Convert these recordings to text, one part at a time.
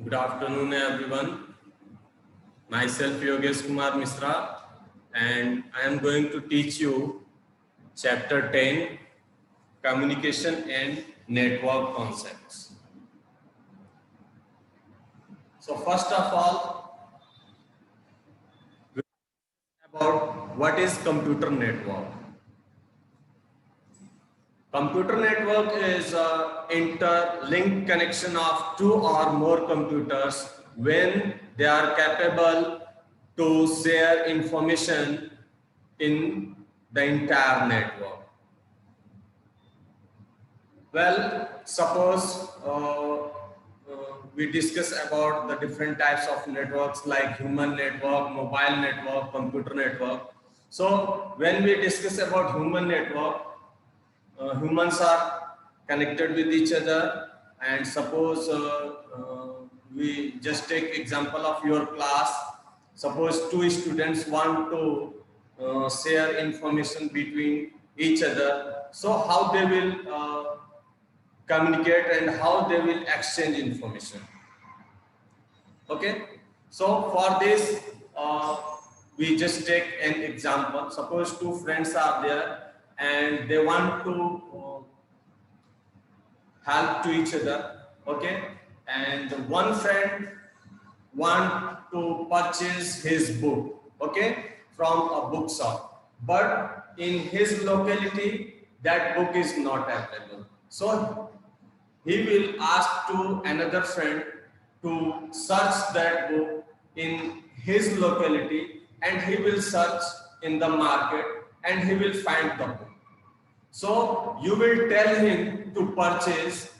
Good afternoon, everyone. Myself Yogesh Kumar Misra, and I am going to teach you Chapter 10, Communication and Network Concepts. So first of all, about what is computer network. Computer network is an interlinked connection of two or more computers when they are capable to share information in the entire network. Well, suppose we discuss about the different types of networks like human network, mobile network, computer network. So when we discuss about human network, humans are connected with each other, and suppose we just take example of your class. Suppose two students want to share information between each other, so how they will communicate and how they will exchange information. Okay, so for this we just take an example. Suppose two friends are there and they want to help to each other. Okay, and one friend want to purchase his book, okay, from a bookshop, but in his locality that book is not available. So he will ask to another friend to search that book in his locality, and he will search in the market and he will find the book. So you will tell him to purchase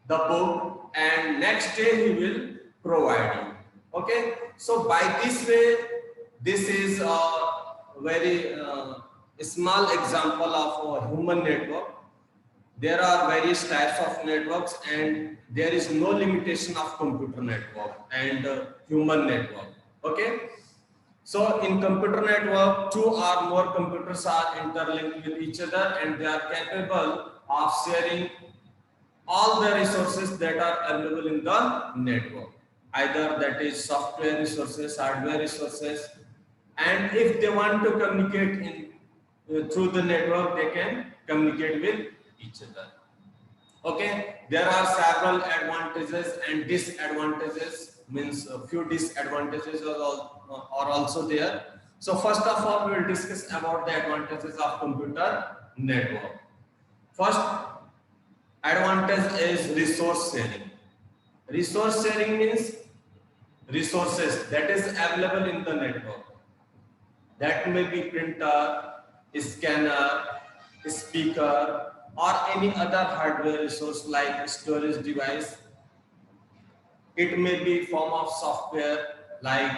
the book and next day he will provide you. Okay, so by this way, this is a very small example of a human network. There are various types of networks and there is no limitation of computer network and human network. Okay, so in computer network, two or more computers are interlinked with each other and they are capable of sharing all the resources that are available in the network, either that is software resources, hardware resources, and if they want to communicate in through the network, they can communicate with each other. Okay, there are several advantages and disadvantages, means a few disadvantages are also there. So first of all, we will discuss about the advantages of computer network. First advantage is resource sharing. Resource sharing means resources that is available in the network. That may be printer, scanner, speaker, or any other hardware resource like storage device. It may be form of software like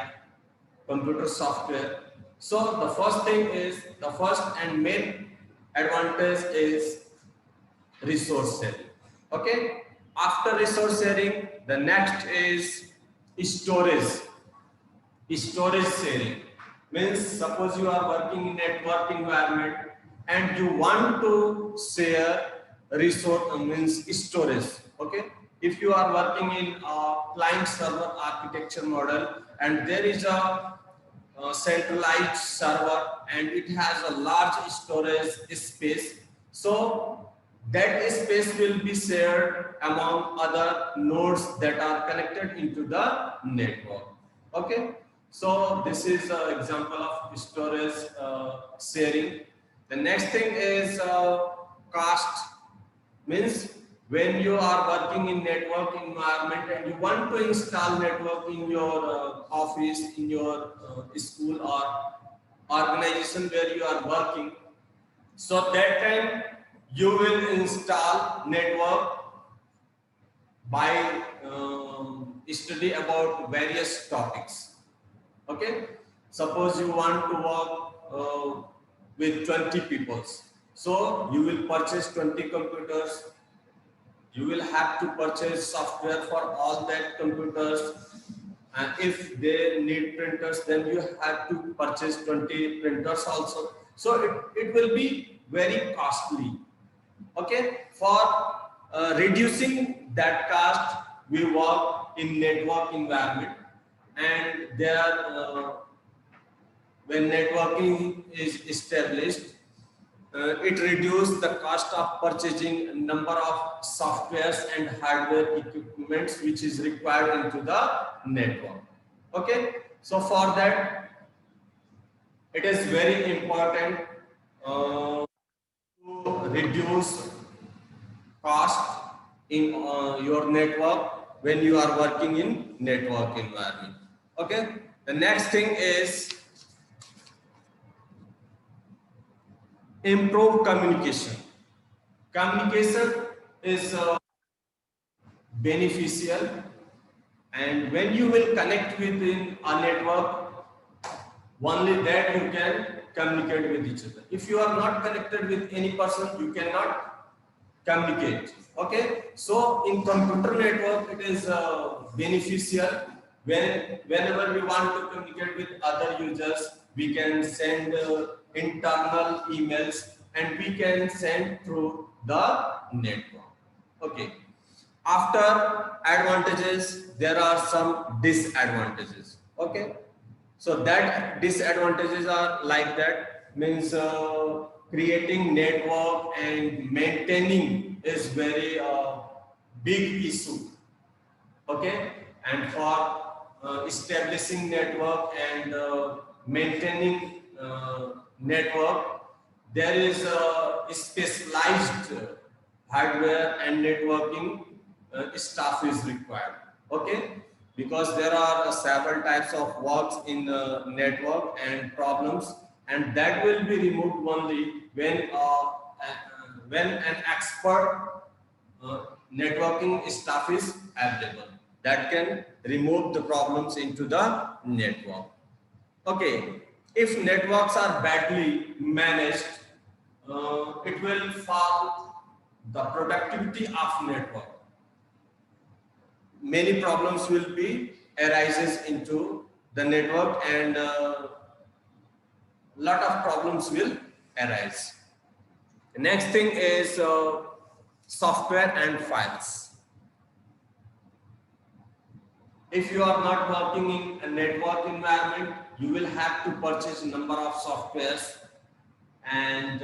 computer software. So the first and main advantage is resource sharing. Okay, after resource sharing, the next is storage. Storage sharing means suppose you are working in network environment and you want to share resource, means storage. Okay, if you are working in a client server architecture model and there is a centralized server and it has a large storage space, so that space will be shared among other nodes that are connected into the network. Okay, so this is an example of storage sharing. The next thing is cost, means when you are working in network environment and you want to install network in your office, in your school or organization where you are working, so that time you will install network by study about various topics. Okay, suppose you want to work with 20 people, so you will purchase 20 computers. You will have to purchase software for all that computers, and if they need printers, then you have to purchase 20 printers also. So it will be very costly. Okay, for reducing that cost, we work in network environment, and there when networking is established, it reduces the cost of purchasing number of softwares and hardware equipments which is required into the network. Okay, so for that it is very important to reduce cost in your network when you are working in network environment. Okay, the next thing is improve communication. Communication is beneficial, and when you will connect within a network, only that you can communicate with each other. If you are not connected with any person, you cannot communicate. Okay, so in computer network it is beneficial. Whenever we want to communicate with other users, we can send internal emails, and we can send through the network. Okay, after advantages there are some disadvantages. Okay, so that disadvantages are like that, means creating network and maintaining is very big issue. Okay, and for establishing network and maintaining network, there is a specialized hardware and networking staff is required. Okay, because there are several types of works in the network and problems, and that will be removed only when an expert networking staff is available that can remove the problems into the network. Okay, if networks are badly managed, it will fall the productivity of network. Many problems will be arises into the network, and lot of problems will arise. The next thing is software and files. If you are not working in a network environment, you will have to purchase a number of softwares, and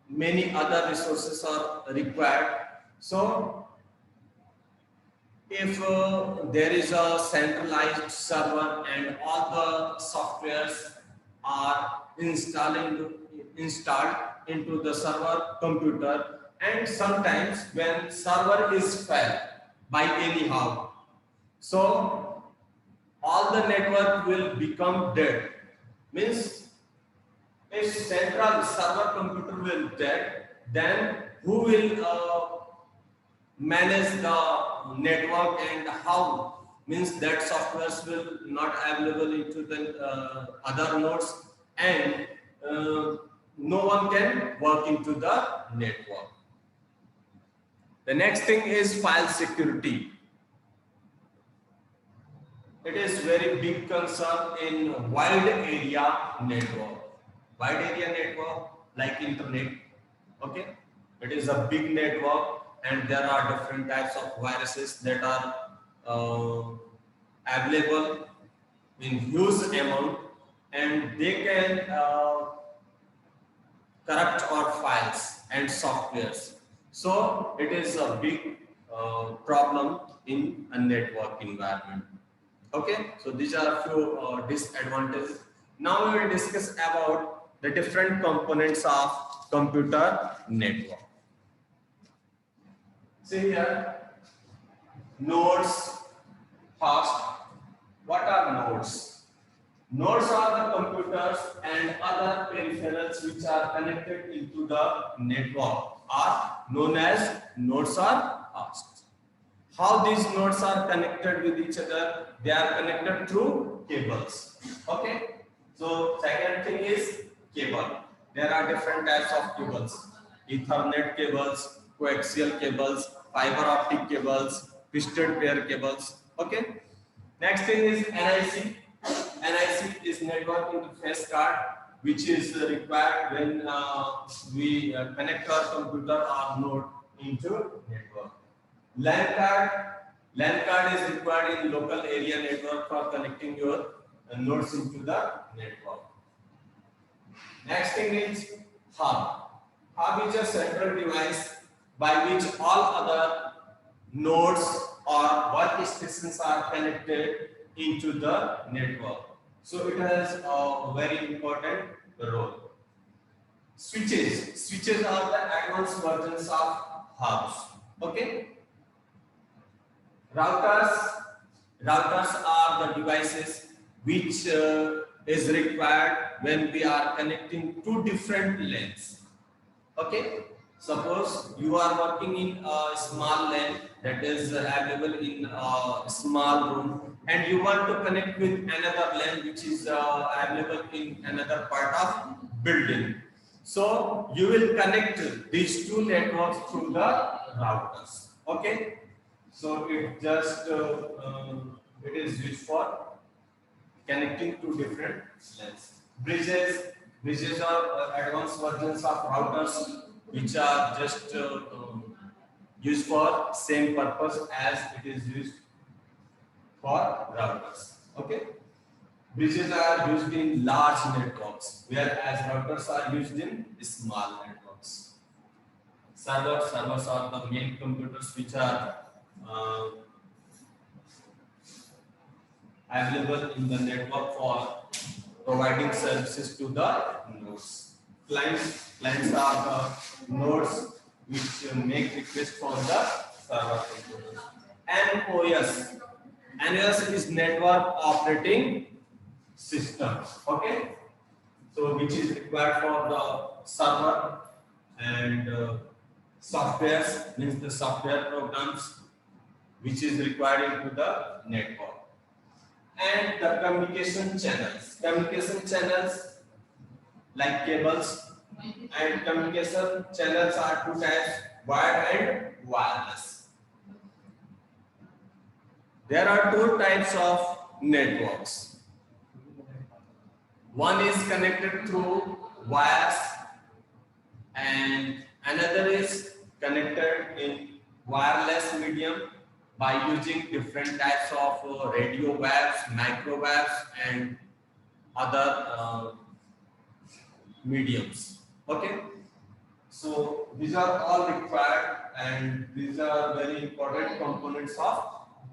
many other resources are required. So if there is a centralized server and all the softwares are installed into the server computer, and sometimes when server is failed by anyhow, so all the network will become dead. Means if central server computer will dead, then who will manage the network, and how? Means that softwares will not available into the other nodes, and no one can work into the network. The next thing is file security. It is very big concern in wide area network. Wide area network like internet. Okay, it is a big network, and there are different types of viruses that are available in huge amount, and they can corrupt our files and softwares. So it is a big problem in a network environment. Okay, so these are a few disadvantages. Now we will discuss about the different components of computer network. See here, nodes. First, what are nodes? Nodes are the computers and other peripherals which are connected into the network are known as nodes or hosts. How these nodes are connected with each other? They are connected through cables. Okay. So second thing is cable. There are different types of cables: Ethernet cables, coaxial cables, fiber optic cables, twisted pair cables. Okay. Next thing is NIC. NIC is network interface card, which is required when we connect our computer or node into network. LAN card LAN card is required in local area network for connecting your nodes into the network. Next thing is hub. Hub is a central device by which all other nodes or workstations are connected into the network. So it has a very important role. Switches. Switches are the advanced versions of hubs. Okay. Routers. Routers are the devices which is required when we are connecting two different lanes. Okay. Suppose you are working in a small lane that is available in a small room, and you want to connect with another lane which is available in another part of building. So you will connect these two networks through the routers. Okay. So it just it is used for connecting two different lanes. Bridges are advanced versions of routers which are just used for same purpose as it is used for routers. Okay. Bridges are used in large networks, whereas routers are used in small networks. Servers are the main computers which are available in the network for providing services to the nodes. Clients are the nodes which make requests from the server computers. NOS is network operating system. Okay, so which is required for the server and softwares, means the software programs which is required into the network. And the communication channels like cables, and communication channels are two types, wired and wireless. There are two types of networks. One is connected through wires and another is connected in wireless medium by using different types of radio waves, microwaves and other mediums. Okay, so these are all required and these are very important components of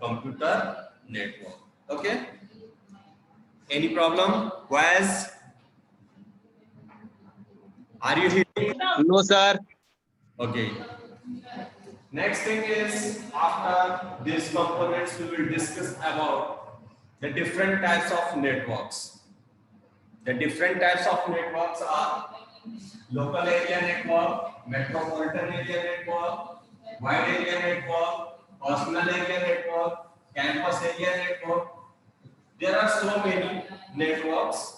computer network. Okay, any problem? Wires, are you hearing? No, sir. Okay. Next thing is, after these components, we will discuss about the different types of networks. The different types of networks are local area network, metropolitan area network, wide area network, personal area network, campus area network. There are so many networks.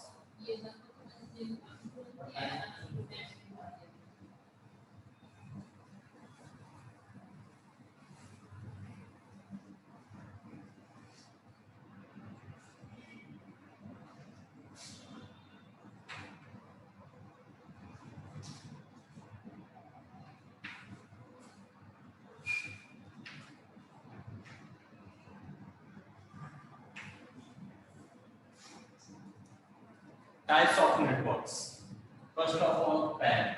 Types of networks. First of all, PAN.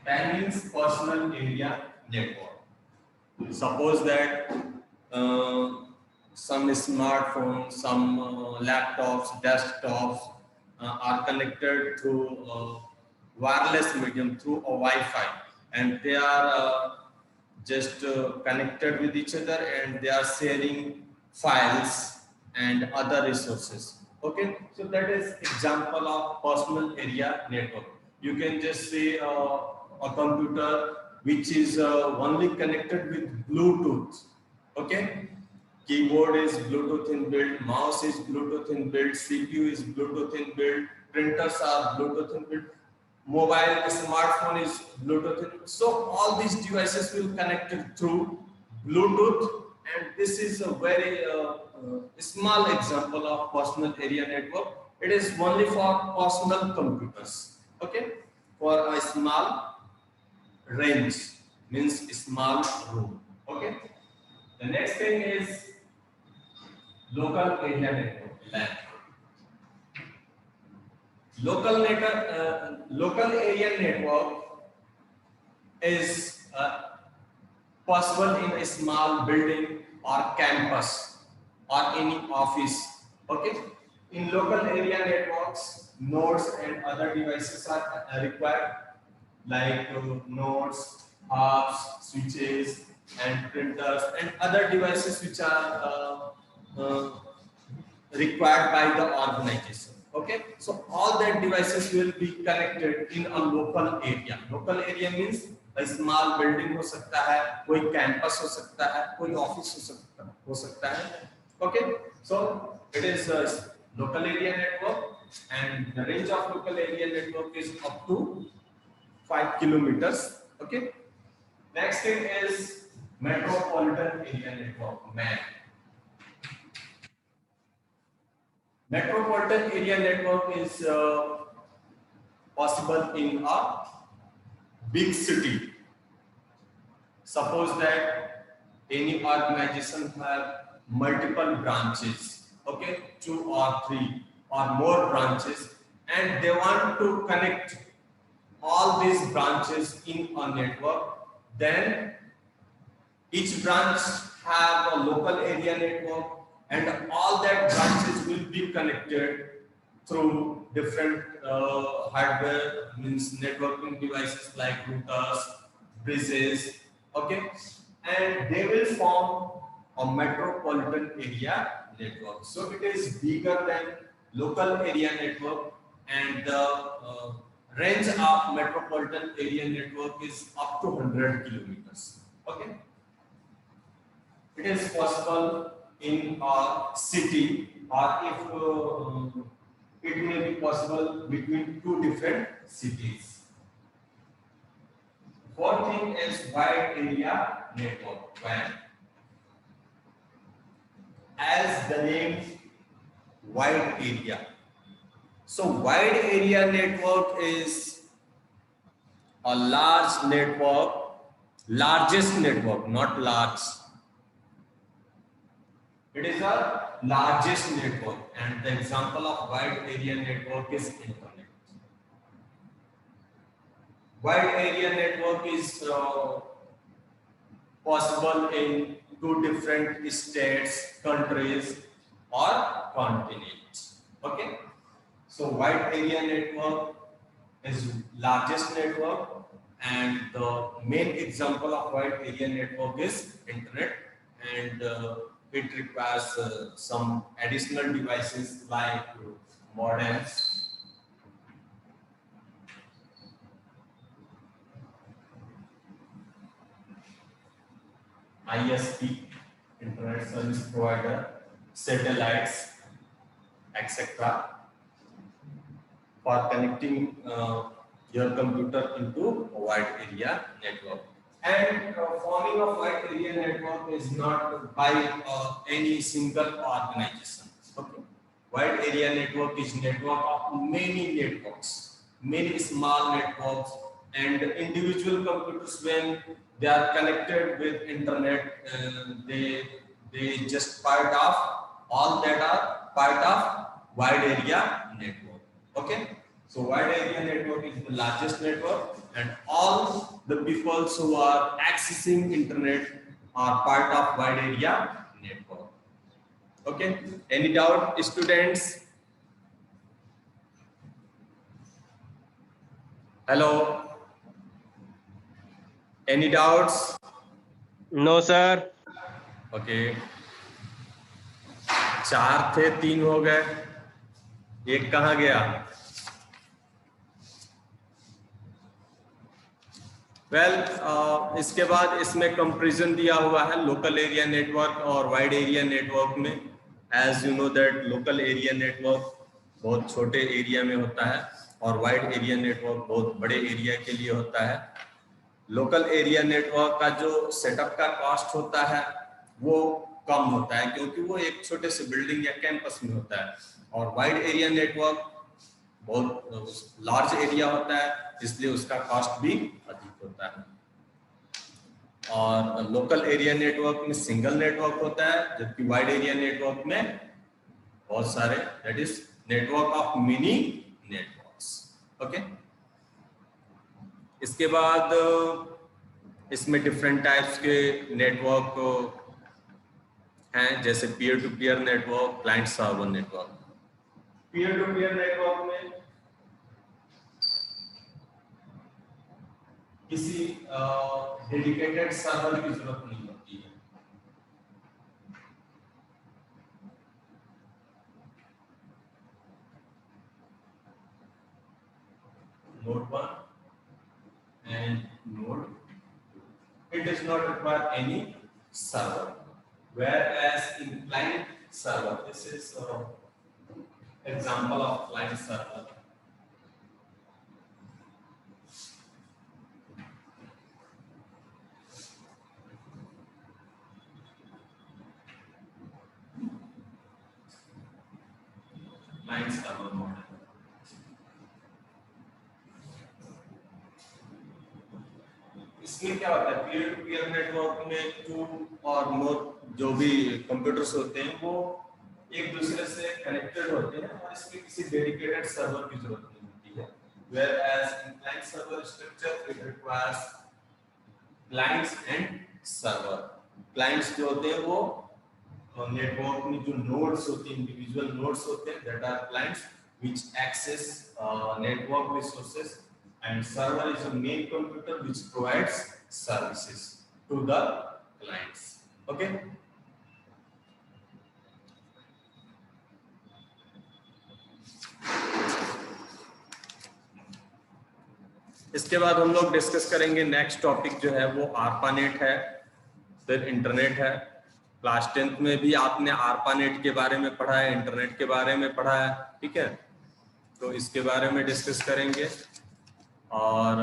PAN means personal area network. Suppose that some smartphones, some laptops, desktops are connected through wireless medium, through a Wi-Fi, and they are just connected with each other and they are sharing files and other resources. Okay, so that is example of personal area network. You can just say a computer which is only connected with Bluetooth. Okay, keyboard is Bluetooth inbuilt, mouse is Bluetooth inbuilt, CPU is Bluetooth inbuilt, printers are Bluetooth inbuilt, mobile smartphone is Bluetooth. So all these devices will connect through Bluetooth, and this is a very small example of personal area network. It is only for personal computers. Okay, for a small range, means small room. Okay. The next thing is local area network, LAN. Local area network is possible in a small building or campus or any office. Okay, in local area networks, nodes and other devices are required, like nodes, hubs, switches, and printers, and other devices which are required by the organization. Okay, so all that devices will be connected in a local area. Local area means a small building हो सकता है, कोई campus हो सकता है, कोई office हो सकता है. Okay, so it is a local area network, and the range of local area network is up to 5 kilometers. Okay, next thing is metropolitan area network, MAN. Metropolitan area network is possible in a big city. Suppose that any organization have multiple branches, okay, 2 or 3 or more branches, and they want to connect all these branches in a network. Then each branch have a local area network, and all that branches will be connected through different hardware, means networking devices like routers, bridges, okay, and they will form a metropolitan area network. So it is bigger than local area network, and the range of metropolitan area network is up to 100 kilometers. Okay, it is possible in a city, or if it may be possible between 2 different cities. Fourth thing is wide area network, WAN. As the name, wide area. So wide area network is a large network, largest network, not large. It is a largest network, and the example of wide area network is internet. Wide area network is possible in 2 different states, countries, or continents. Okay, so wide area network is largest network, and the main example of wide area network is internet, and it requires some additional devices like modems, ISP, internet service provider, satellites, etc. for connecting your computer into a wide area network. And forming of wide area network is not by any single organization. Okay. Wide area network is network of many networks, many small networks, and individual computers, when they are connected with internet, they just part of all that are part of wide area network. Okay. So wide area network is the largest network, and all the people who are accessing internet are part of wide area network. Okay, any doubt, students? Hello, any doubts? No sir. Okay, 4 थे 3 हो गए, एक कहाँ गया? इसके बाद इसमें comparison दिया हुआ है लोकल एरिया नेटवर्क और वाइड एरिया नेटवर्क में. As you know that local area network बहुत छोटे एरिया में होता है और वाइड एरिया नेटवर्क बहुत बड़े एरिया के लिए होता है. लोकल एरिया नेटवर्क का जो सेटअप का कॉस्ट होता है वो कम होता है, क्योंकि वो एक छोटे से बिल्डिंग या कैंपस में होता है, और वाइड एरिया नेटवर्क बहुत लार्ज एरिया होता है, इसलिए उसका कॉस्ट भी अधिक होता है. और लोकल एरिया नेटवर्क में सिंगल नेटवर्क होता है, जबकि वाइड एरिया नेटवर्क में बहुत सारे, that is network of mini networks. Okay, इसके बाद इसमें डिफरेंट टाइप्स के नेटवर्क हैं, जैसे peer to peer network, client server network. Peer to peer network में किसी डेडिकेटेड सर्वर की जरूरत नहीं होती है। Node 1 and Node 2. It does not require any server. Whereas in client server, this is example of client server. Client server model. इसमें क्या होता है, पीयर टू पीयर नेटवर्क में टू और मोर जो भी कंप्यूटर्स होते हैं वो एक दूसरे से कनेक्टेड होते हैं और इसमें किसी डेडिकेटेड सर्वर की जरूरत नहीं होती है। Whereas in client server structure it requires clients and server. Clients जो होते हैं वो नेटवर्क में जो नोड्स होते हैं, इंडिविजुअल नोड्स होते हैं, that are clients which access network resources, and server is a main computer which provides services to the clients. Okay, इसके बाद हम लोग डिस्कस करेंगे नेक्स्ट टॉपिक जो है वो ARPANET है, फिर इंटरनेट है। क्लास 10th में भी आपने ARPANET के बारे में पढ़ा है, इंटरनेट के बारे में पढ़ा है, ठीक है, तो इसके बारे में डिस्कस करेंगे। और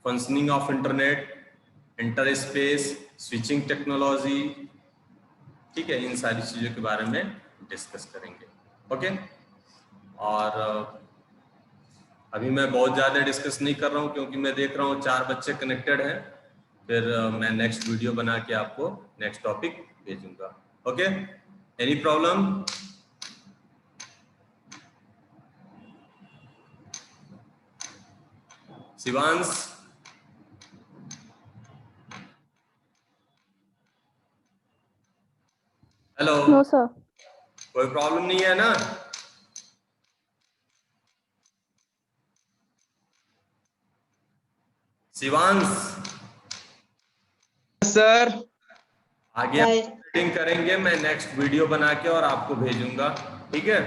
functioning of internet, inter space, switching technology, ठीक है, इन सारी चीज़ों के बारे में डिस्कस करेंगे। ओके, और अभी मैं बहुत ज़्यादा डिस्कस नहीं कर रहा हूँ क्योंकि मैं देख रहा हूँ 4 बच्चे कनेक्टेड हैं, फिर मैं नेक्स्ट वीडियो बना के आपको नेक्स्ट टॉपिक भेजूंगा। Okay, any problem? Shivansh, hello. No sir. कोई प्रॉब्लम नहीं है ना? शिवांश सर, आगे रीडिंग करेंगे, मैं नेक्स्ट वीडियो बना के और आपको भेजूंगा, ठीक है?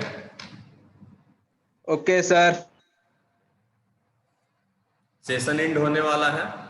Okay sir. सेशन एंड होने वाला है।